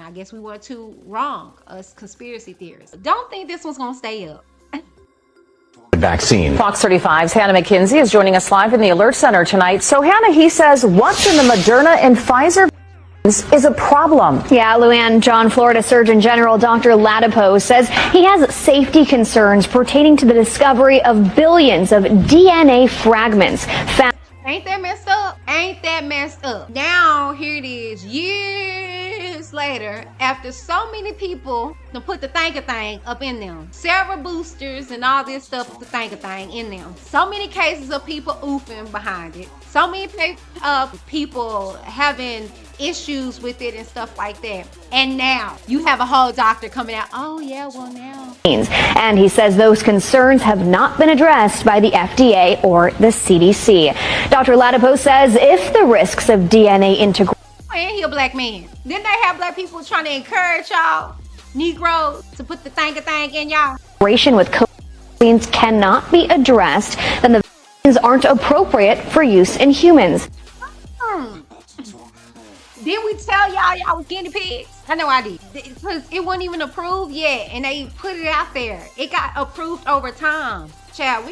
I guess we were too wrong, us conspiracy theorists. Don't think this one's gonna stay up. Vaccine. Fox 35's Hannah McKenzie is joining us live in the Alert Center tonight. So, Hannah, he says what's in the Moderna and Pfizer is a problem. Yeah, Luann, John Florida Surgeon General Dr. Latipo says he has safety concerns pertaining to the discovery of billions of DNA fragments found. Ain't that messed up? Ain't that messed up? Now, here it is, years later, after so many people to put the thing up in them. Several boosters and all this stuff, the thing in them. So many cases of people oofing behind it. So many people having issues with it and stuff like that. And now you have a whole doctor coming out, oh yeah, well now. And he says those concerns have not been addressed by the FDA or the CDC. Dr. Latipo says if the risks of DNA integration. And he a black man. Didn't they have black people trying to encourage y'all, Negroes, to put the thing in y'all? With COVID cannot be addressed, then the vaccines aren't appropriate for use in humans. Didn't we tell y'all was guinea pigs? I know I did. Because it wasn't even approved yet, and they put it out there. It got approved over time. Child,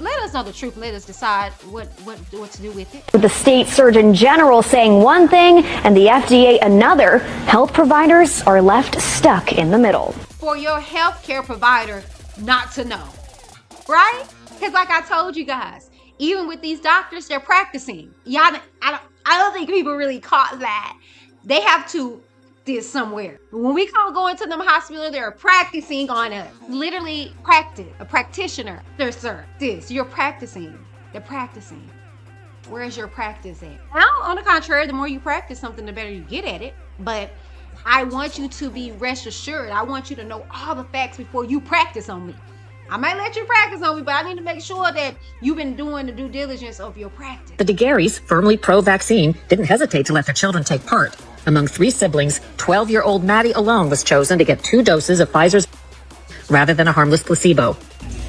let us know the truth. Let us decide what to do with it. With the state surgeon general saying one thing and the FDA another, health providers are left stuck in the middle. For your healthcare provider not to know, right? Because like I told you guys, even with these doctors, they're practicing. I don't think people really caught that. They have to this somewhere. When we go into them hospital, they're practicing on us. Literally practice. A practitioner. Sir, you're practicing. They're practicing. Where's your practice at? Now, on the contrary, the more you practice something, the better you get at it. But I want you to be rest assured. I want you to know all the facts before you practice on me. I might let you practice on me, but I need to make sure that you've been doing the due diligence of your practice. The DeGarys, firmly pro-vaccine, didn't hesitate to let their children take part. Among 3 siblings, 12-year-old Maddie alone was chosen to get 2 doses of Pfizer's rather than a harmless placebo.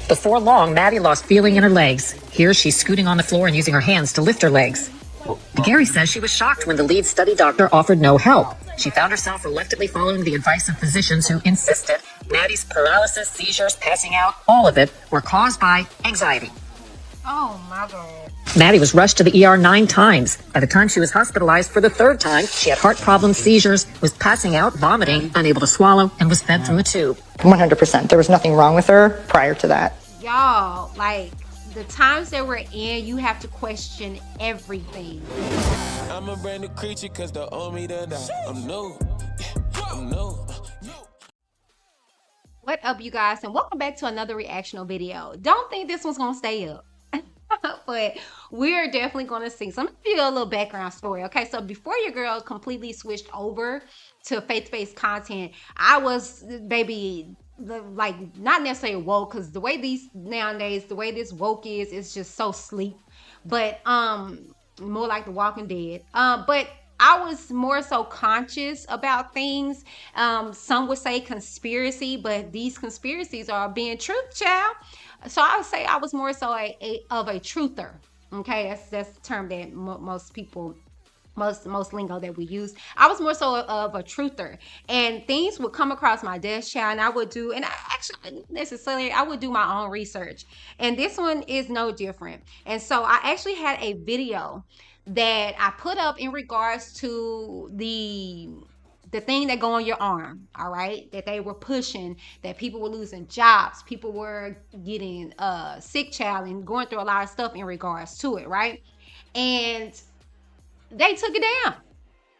Before long, Maddie lost feeling in her legs. Here, she's scooting on the floor and using her hands to lift her legs. DeGary says she was shocked when the lead study doctor offered no help. She found herself reluctantly following the advice of physicians who insisted Maddie's paralysis, seizures, passing out, all of it were caused by anxiety. Oh my God. Maddie was rushed to the ER 9 times. By the time she was hospitalized for the 3rd time, she had heart problems, seizures, was passing out, vomiting, unable to swallow, and was fed through a tube. 100%. There was nothing wrong with her prior to that. Y'all, like, the times that we're in, you have to question everything. I'm a brand new creature because they owe me to die. I'm new. What up, you guys, and welcome back to another reactional video. Don't think this one's gonna stay up. But we're definitely going to see. So I'm going to give you a little background story. Okay, so before your girl completely switched over to faith-based content, I was, baby, like, not necessarily woke, because the way nowadays, the way this woke is just so sleep. But more like The Walking Dead. But I was more so conscious about things. Some would say conspiracy, but these conspiracies are being truth, child. So I would say I was more so of a truther. Okay, that's the term that most people, most lingo that we use. I was more so of a truther, and things would come across my desk, child, and I would do, and I would do my own research. And this one is no different. And so I actually had a video that I put up in regards to the thing that go on your arm, all right, that they were pushing, that people were losing jobs, people were getting sick, child, and going through a lot of stuff in regards to it, right? And they took it down.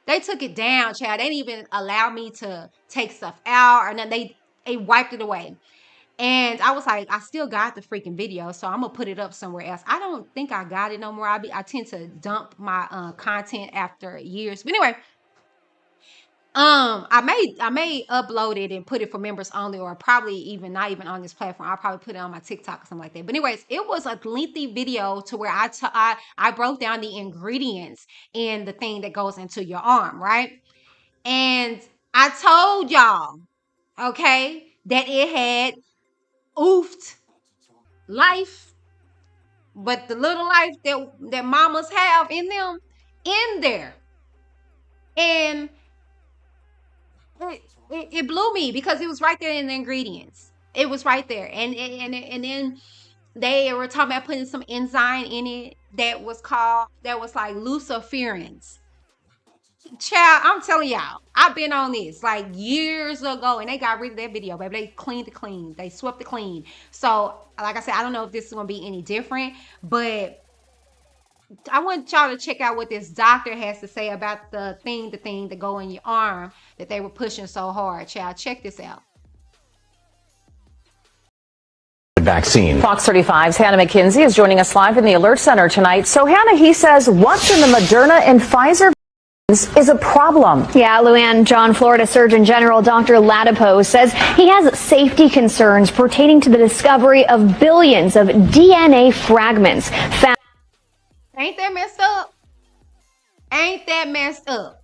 They took it down, child. They didn't even allow me to take stuff out, or nothing. They wiped it away. And I was like, I still got the freaking video, so I'm gonna put it up somewhere else. I don't think I got it no more. I tend to dump my content after years. But anyway, I may upload it and put it for members only, or probably even not even on this platform. I'll probably put it on my TikTok or something like that. But anyways, it was a lengthy video to where I broke down the ingredients in the thing that goes into your arm, right? And I told y'all, okay, that it had oofed life, but the little life that mamas have in them, in there. And it blew me because it was right there in the ingredients. It was right there, and then they were talking about putting some enzyme in it that was like luciferins. Child, I'm telling y'all, I've been on this like years ago, and they got rid of that video, baby. They cleaned it clean. They swept it clean. So, like I said, I don't know if this is gonna be any different, but I want y'all to check out what this doctor has to say about the thing that go in your arm that they were pushing so hard. Child, check this out. Vaccine. Fox 35's Hannah McKenzie is joining us live in the Alert Center tonight. So, Hannah, he says what's in the Moderna and Pfizer is a problem. Yeah, Luann, John, Florida Surgeon General Dr. Latipo says he has safety concerns pertaining to the discovery of billions of DNA fragments found. Ain't that messed up? Ain't that messed up?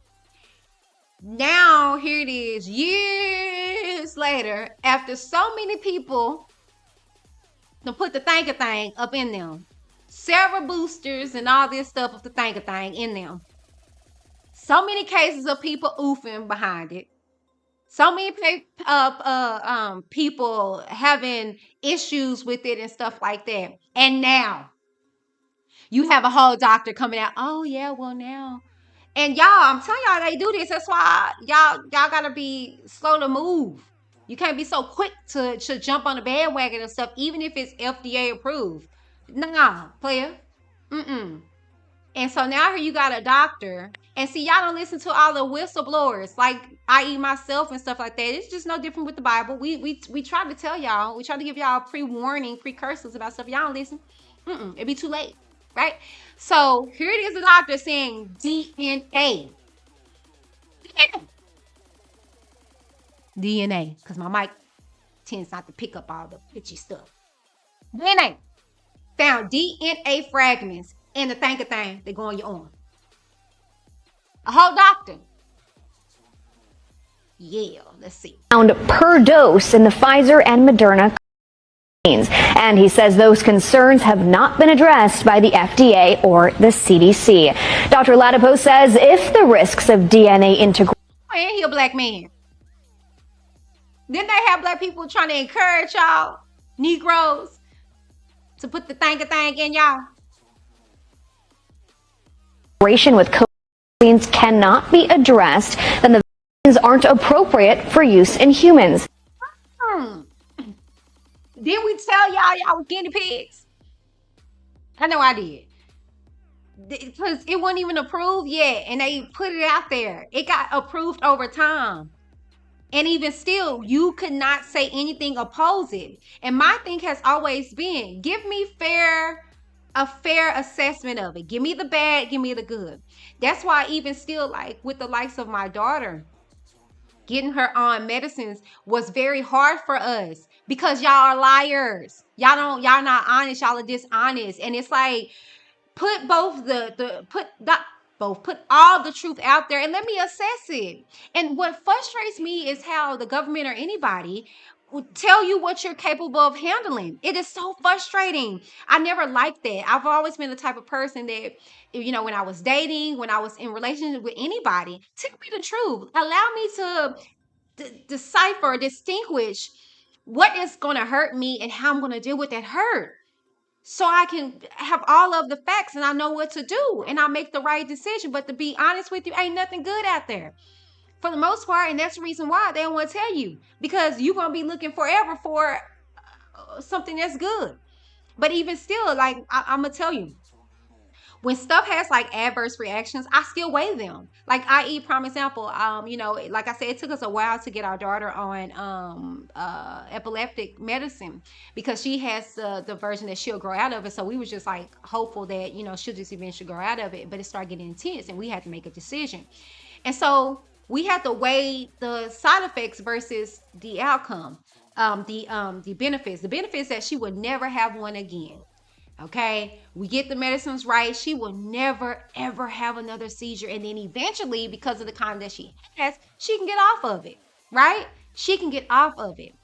Now, here it is, years later, after so many people to put the thing up in them, several boosters and all this stuff of the thing in them. So many cases of people oofing behind it. So many people having issues with it and stuff like that. And now you have a whole doctor coming out. Oh yeah, well now. And y'all, I'm telling y'all they do this. That's why y'all gotta be slow to move. You can't be so quick to jump on the bandwagon and stuff, even if it's FDA approved. Nah, player. And so now here you got a doctor, and see, y'all don't listen to all the whistleblowers, like i.e. myself and stuff like that. It's just no different with the Bible. We try to tell y'all, we try to give y'all pre-warning, precursors about stuff. Y'all don't listen. It'd be too late, right? So here it is, the doctor saying DNA. DNA, because my mic tends not to pick up all the pitchy stuff. DNA found DNA fragments in the thing that go on your arm. A whole doctor. Yeah, let's see. Found per dose in the Pfizer and Moderna vaccines. And he says those concerns have not been addressed by the FDA or the CDC. Dr. Latipo says if the risks of DNA integration. And he a black man. Didn't they have black people trying to encourage y'all, Negroes, to put the thing in y'all? With COVID vaccines cannot be addressed, then the vaccines aren't appropriate for use in humans. Didn't we tell y'all was guinea pigs? I know I did. Because it wasn't even approved yet, and they put it out there. It got approved over time. And even still, you could not say anything opposing. And my thing has always been, give me a fair assessment of it. Give me the bad, give me the good. That's why even still, like with the likes of my daughter, getting her on medicines was very hard for us because y'all are liars. Y'all not honest, y'all are dishonest. And it's like, put all the truth out there and let me assess it. And what frustrates me is how the government or anybody will tell you what you're capable of handling. It is so frustrating. I never liked that. I've always been the type of person that, you know, when I was dating, when I was in relationship with anybody, tell me the truth. Allow me to decipher, distinguish what is going to hurt me and how I'm going to deal with that hurt. So I can have all of the facts and I know what to do and I'll make the right decision. But to be honest with you, ain't nothing good out there for the most part. And that's the reason why they don't want to tell you, because you're going to be looking forever for something that's good. But even still, like I'm going to tell you, when stuff has like adverse reactions, I still weigh them. Like, i.e., prime example, you know, like I said, it took us a while to get our daughter on epileptic medicine because she has the version that she'll grow out of it. So we was just like hopeful that, you know, she'll just eventually grow out of it. But it started getting intense and we had to make a decision. And so we had to weigh the side effects versus the outcome, the benefits. The benefits that she would never have one again. Okay, we get the medicines right, she will never ever have another seizure, and then eventually, because of the kind that she has, she can get off of it, right? She can get off of it.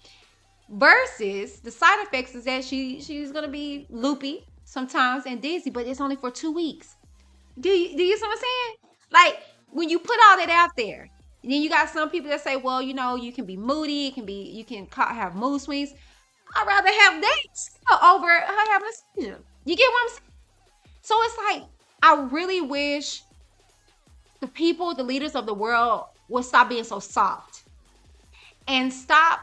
Versus the side effects is that she's gonna be loopy sometimes and dizzy, but it's only for 2 weeks. Do you see what I'm saying? Like, when you put all that out there, And then you got some people that say, well, you know, you can be moody, you can have mood swings. I'd rather have dates over her having a seizure. You get what I'm saying? So it's like, I really wish the people, the leaders of the world would stop being so soft and stop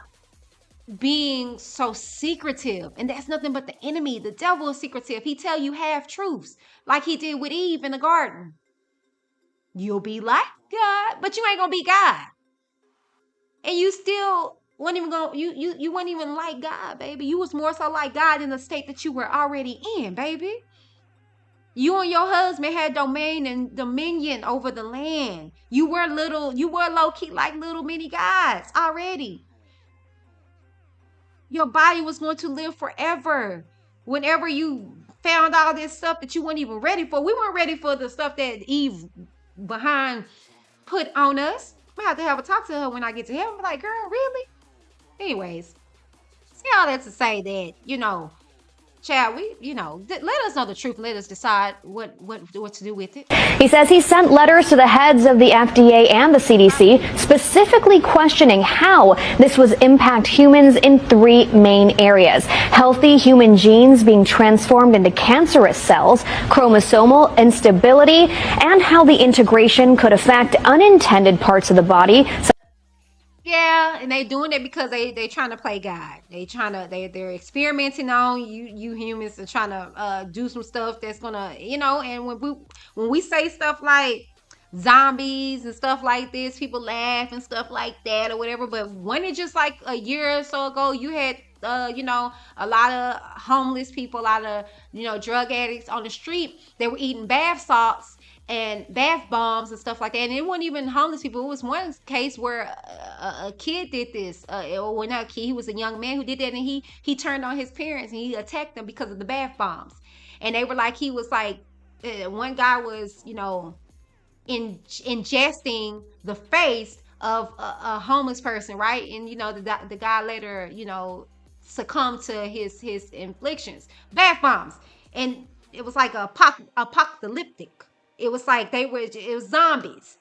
being so secretive. And that's nothing but the enemy. The devil is secretive. He tell you half truths like he did with Eve in the garden. You'll be like God, but you ain't gonna be God. And you still weren't even gonna, you weren't even like God, baby. You was more so like God in the state that you were already in, baby. You and your husband had domain and dominion over the land. You were low key like little mini gods already. Your body was going to live forever. Whenever you found all this stuff that you weren't even ready for, we weren't ready for the stuff that Eve behind put on us. I have to have a talk to her when I get to heaven. I'm like, girl, really? Anyways, see all that to say that, you know, child, let us know the truth. Let us decide what to do with it. He says he sent letters to the heads of the FDA and the CDC, specifically questioning how this would impact humans in 3 main areas: healthy human genes being transformed into cancerous cells, chromosomal instability, and how the integration could affect unintended parts of the body. Yeah, and they doing it because they trying to play God. They're experimenting on you humans and trying to do some stuff that's gonna, you know. And when we say stuff like zombies and stuff like this, people laugh and stuff like that or whatever. But when it just like a year or so ago, you had you know, a lot of homeless people, a lot of, you know, drug addicts on the street. They were eating bath salts and bath bombs and stuff like that. And it wasn't even homeless people. It was one case where a kid did this. Or not a kid, he was a young man who did that. And he turned on his parents and he attacked them because of the bath bombs. And they were like, he was like, one guy was, you know, ingesting the face of a homeless person, right? And, you know, the guy later, you know, succumbed to his inflictions. Bath bombs. And it was like apocalyptic. It was like it was zombies.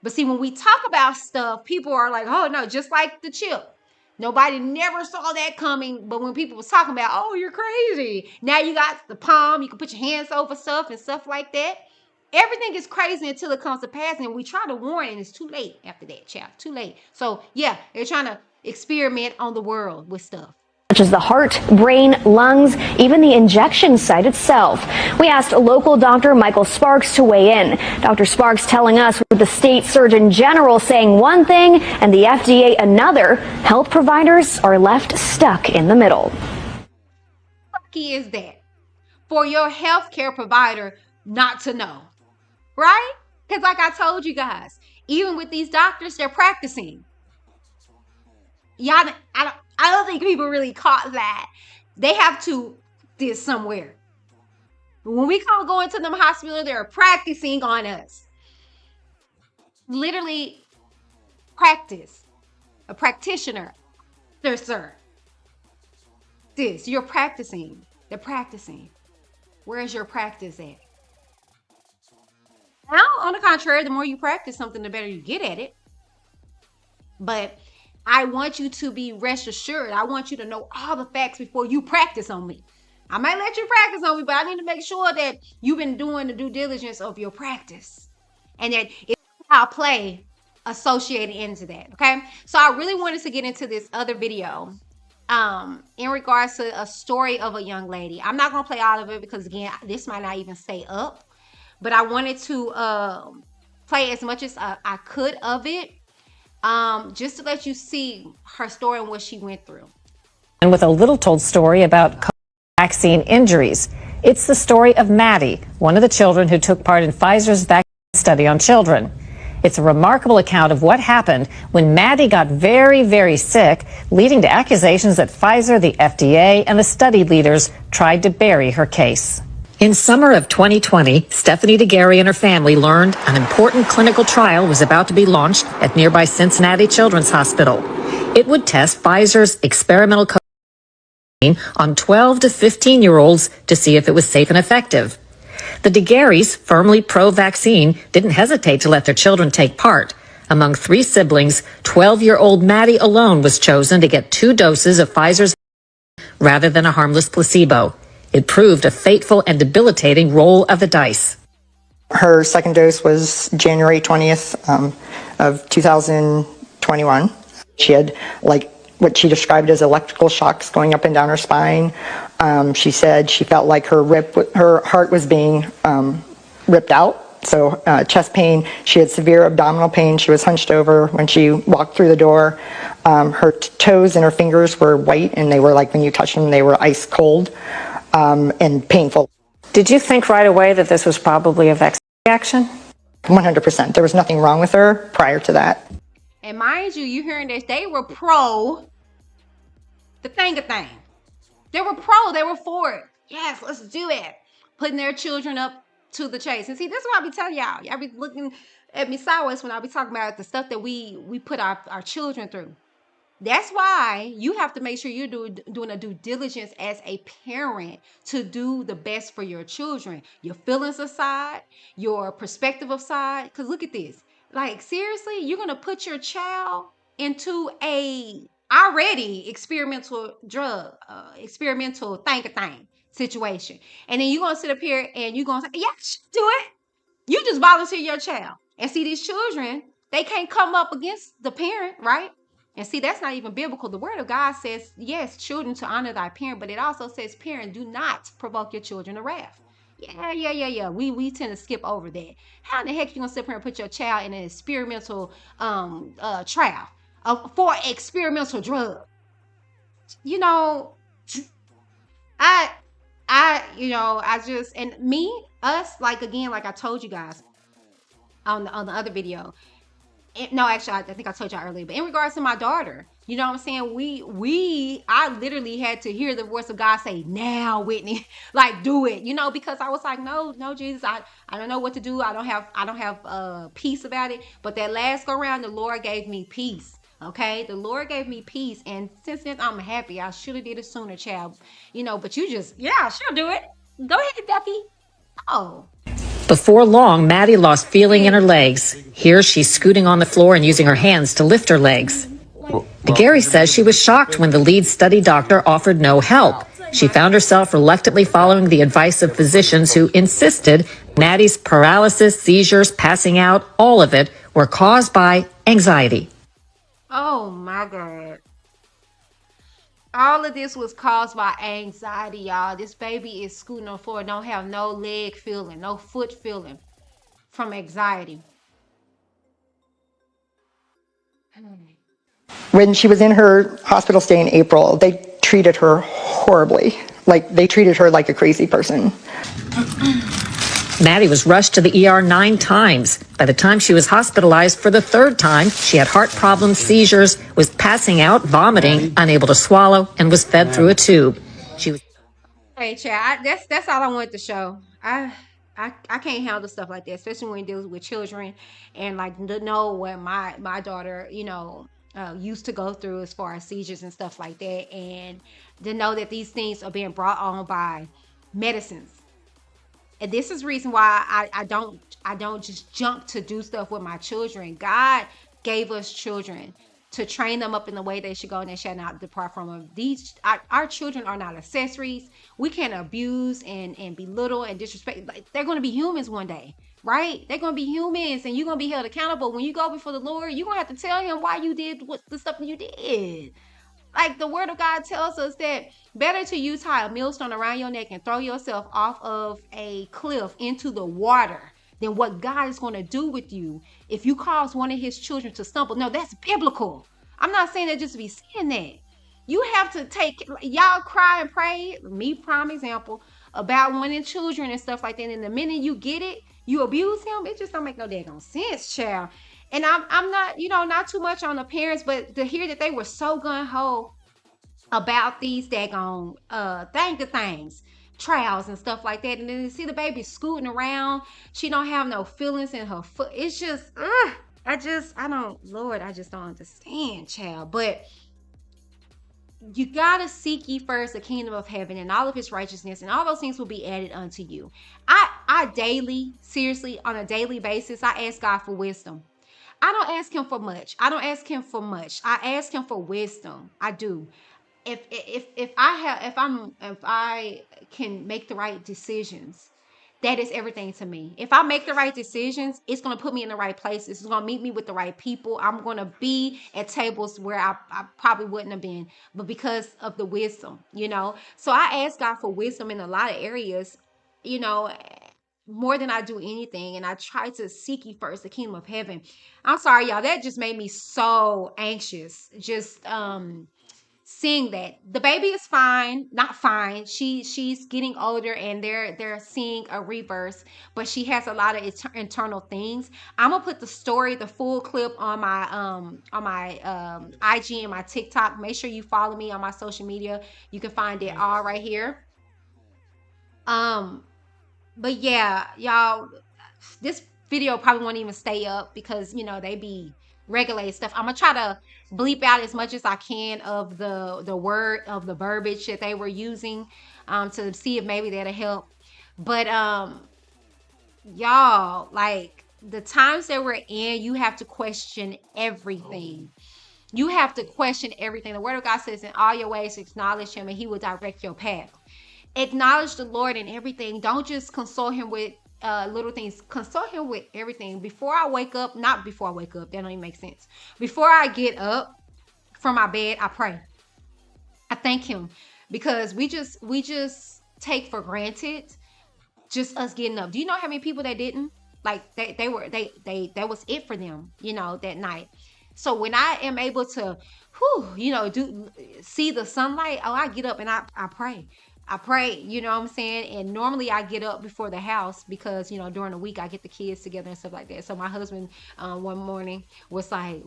But see, when we talk about stuff, people are like, oh no, just like the chip. Nobody never saw that coming. But when people was talking about, oh, you're crazy. Now you got the palm, you can put your hands over stuff and stuff like that. Everything is crazy until it comes to pass. And we try to warn, and it's too late after that, child. Too late. So yeah, they're trying to experiment on the world with stuff. Such as the heart, brain, lungs, even the injection site itself. We asked local doctor Michael Sparks to weigh in. Dr. Sparks telling us with the state surgeon general saying one thing and the FDA another, health providers are left stuck in the middle. How lucky is that for your healthcare provider not to know, right? Because like I told you guys, even with these doctors, they're practicing. Y'all, I don't think people really caught that. They have to this somewhere. When we go into them hospital, they're practicing on us. Literally practice. A practitioner. Sir. This, you're practicing. They're practicing. Where's your practice at? Now, on the contrary, the more you practice something, the better you get at it. But I want you to be rest assured. I want you to know all the facts before you practice on me. I might let you practice on me, but I need to make sure that you've been doing the due diligence of your practice. And that it's foul play associated into that, okay? So I really wanted to get into this other video in regards to a story of a young lady. I'm not going to play all of it because, again, this might not even stay up. But I wanted to play as much as I could of it. Just to let you see her story and what she went through. And with a little told story about COVID vaccine injuries. It's the story of Maddie, one of the children who took part in Pfizer's vaccine study on children. It's a remarkable account of what happened when Maddie got very, very sick, leading to accusations that Pfizer, the FDA, and the study leaders tried to bury her case. In summer of 2020, Stephanie DeGarry and her family learned an important clinical trial was about to be launched at nearby Cincinnati Children's Hospital. It would test Pfizer's experimental COVID on 12 to 15-year-olds to see if it was safe and effective. The DeGarrys, firmly pro-vaccine, didn't hesitate to let their children take part. Among 3 siblings, 12-year-old Maddie alone was chosen to get 2 doses of Pfizer's rather than a harmless placebo. It proved a fateful and debilitating roll of the dice. Her second dose was January 20th of 2021. She had what she described as electrical shocks going up and down her spine. She said she felt like her heart was being ripped out. So chest pain, she had severe abdominal pain. She was hunched over when she walked through the door. Her toes and her fingers were white, and they were like, when you touch them, they were ice cold and painful. Did you think right away that this was probably a vaccine reaction? 100%. There was nothing wrong with her prior to that. And mind you, you hearing this, they were pro the thing. They were pro, they were for it. Yes, let's do it. Putting their children up to the chase. And see, this is what I be telling y'all. Y'all be looking at me sideways when I be talking about the stuff that we put our children through. That's why you have to make sure you're doing a due diligence as a parent to do the best for your children. Your feelings aside, your perspective aside. Because look at this. Like, seriously, you're going to put your child into a already experimental drug, experimental thing situation. And then you're going to sit up here and you're going to say, yeah, do it. You just volunteer your child. And see, these children, they can't come up against the parent, right? And see, that's not even biblical. The word of God says, yes, children to honor thy parent, but it also says, parent, do not provoke your children to wrath. Yeah. We tend to skip over that. How in the heck you gonna sit here and put your child in an experimental trial for experimental drug? You know, I just, and us, like, again, like I told you guys on the other video. No, actually, I think I told y'all earlier, but in regards to my daughter, you know what I'm saying? I literally had to hear the voice of God say, now, Whitney, like, do it, because I was like, no, Jesus, I don't know what to do. I don't have peace about it. But that last go around, the Lord gave me peace. Okay, the Lord gave me peace, and since then I'm happy. I should have did it sooner, child. But you just, yeah, she'll do it. Go ahead, Duffy. Oh. Before long, Maddie lost feeling in her legs. Here, she's scooting on the floor and using her hands to lift her legs. Gary says she was shocked when the lead study doctor offered no help. She found herself reluctantly following the advice of physicians who insisted Maddie's paralysis, seizures, passing out, all of it were caused by anxiety. Oh, my God. All of this was caused by anxiety, y'all. This baby is scooting on the floor, don't have no leg feeling, no foot feeling from anxiety. When she was in her hospital stay in April, they treated her horribly. Like, they treated her like a crazy person. Maddie was rushed to the ER 9 times. By the time she was hospitalized for the 3rd time, she had heart problems, seizures, was passing out, vomiting, unable to swallow, and was fed through a tube. She was. Hey, Chad, that's all I wanted to show. I can't handle stuff like that, especially when it deals with children, and like to know what my daughter, used to go through as far as seizures and stuff like that, and to know that these things are being brought on by medicines. And this is the reason why I don't just jump to do stuff with my children. God gave us children to train them up in the way they should go, and they shall not depart from them. Our children are not accessories. We can't abuse and belittle and disrespect. Like, they're going to be humans one day, right? They're going to be humans, and you're going to be held accountable. When you go before the Lord, you're going to have to tell him why you did the stuff that you did. Like, the word of God tells us that better to you tie a millstone around your neck and throw yourself off of a cliff into the water than what God is going to do with you if you cause one of his children to stumble. No, that's biblical. I'm not saying that just to be saying that. You have to take, y'all cry and pray, me prime example, about wanting children and stuff like that. And the minute you get it, you abuse him. It just don't make no daggone sense, child. And I'm not, not too much on the parents, but to hear that they were so gung-ho about these daggone things, trials and stuff like that, and then you see the baby scooting around, she don't have no feelings in her foot. It's just, I just don't understand, child. But you gotta seek ye first the kingdom of heaven and all of his righteousness, and all those things will be added unto you. I daily, seriously, on a daily basis, I ask God for wisdom. I don't ask him for much. I don't ask him for much. I ask him for wisdom. I do. If I can make the right decisions, that is everything to me. If I make the right decisions, it's going to put me in the right places. It's going to meet me with the right people. I'm going to be at tables where I probably wouldn't have been, but because of the wisdom, you know. So I ask God for wisdom in a lot of areas, you know, more than I do anything. And I try to seek ye first the kingdom of heaven. I'm sorry, y'all. That just made me so anxious. Just seeing that the baby is fine, not fine, she's getting older, and they're seeing a rebirth, but she has a lot of internal things. I'm gonna put the full clip on my IG and my TikTok. Make sure you follow me on my social media. You can find it all right here. But yeah, y'all, this video probably won't even stay up because, you know, they be regulated stuff. I'm gonna try to bleep out as much as I can of the word of the verbiage that they were using, to see if maybe that'll help. But y'all, like, the times that we're in, you have to question everything. You have to question everything. The word of God says, in all your ways acknowledge him and he will direct your path. Acknowledge the Lord in everything. Don't just console him with little things. Console him with everything. Before I wake up, not before I wake up, that don't even make sense. Before I get up from my bed, I pray. I thank him, because we just take for granted just us getting up. Do you know how many people that didn't? Like, that was it for them, you know, that night. So when I am able to, you know, see the sunlight, oh, I get up and I pray. I pray, you know what I'm saying? And normally I get up before the house because, you know, during the week I get the kids together and stuff like that. So my husband one morning was like,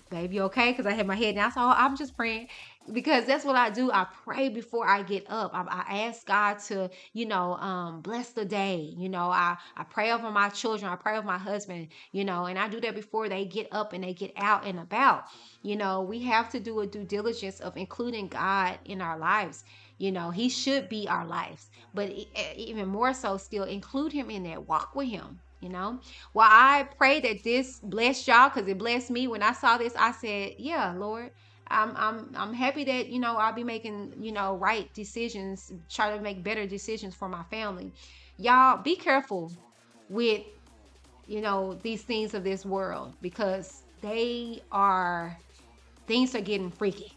baby, okay? Because I had my head down. So I'm just praying, because that's what I do. I pray before I get up. I ask God to, you know, bless the day. You know, I pray over my children. I pray over my husband, you know, and I do that before they get up and they get out and about. You know, we have to do a due diligence of including God in our lives. You know, he should be our lives, but even more so still, include him in that. Walk with him, you know. Well, I pray that this blessed y'all, because it blessed me. When I saw this, I said, yeah, Lord, I'm happy that, you know, I'll be making, you know, right decisions, try to make better decisions for my family. Y'all be careful with, you know, these things of this world, because things are getting freaky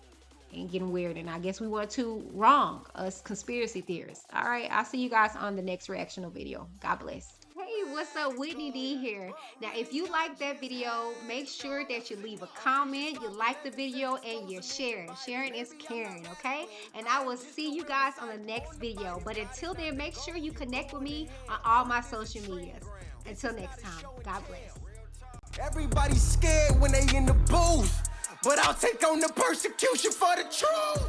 and getting weird, and I guess we were too wrong, us conspiracy theorists. All right, I'll see you guys on the next reactional video. God bless. Hey, what's up? Whitney D here. Now, if you like that video, make sure that you leave a comment, you like the video, and you share it. Sharing is caring, okay? And I will see you guys on the next video. But until then, make sure you connect with me on all my social medias. Until next time, God bless. Everybody's scared when they in the booth, but I'll take on the persecution for the truth.